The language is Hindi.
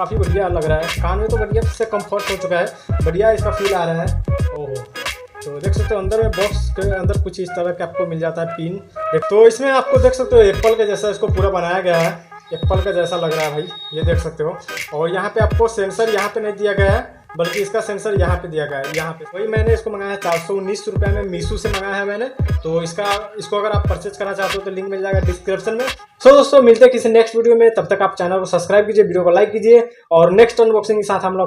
काफ़ी बढ़िया लग रहा है, कान में तो बढ़िया से कंफर्ट हो चुका है, बढ़िया इसका फील आ रहा है। ओहो, तो देख सकते हो अंदर में बॉक्स के अंदर कुछ इस तरह का आपको मिल जाता है पिन। तो इसमें आपको देख सकते हो एप्पल के जैसा इसको पूरा बनाया गया है, एप्पल का जैसा लग रहा है भाई, ये देख सकते हो। और यहाँ पे आपको सेंसर यहाँ पे नहीं दिया गया है, बल्कि इसका सेंसर यहाँ पे दिया गया है, यहाँ पे। वही मैंने इसको मंगाया है 419 रुपये में, मीशो से मंगाया है मैंने। तो इसको अगर आप परचेज करना चाहते हो तो लिंक मिल जाएगा डिस्क्रिप्शन में। सो दोस्तों मिलते हैं किसी नेक्स्ट वीडियो में, तब तक आप चैनल को सब्सक्राइब कीजिए, वीडियो को लाइक कीजिए और नेक्स्ट अनबॉक्सिंग के साथ हम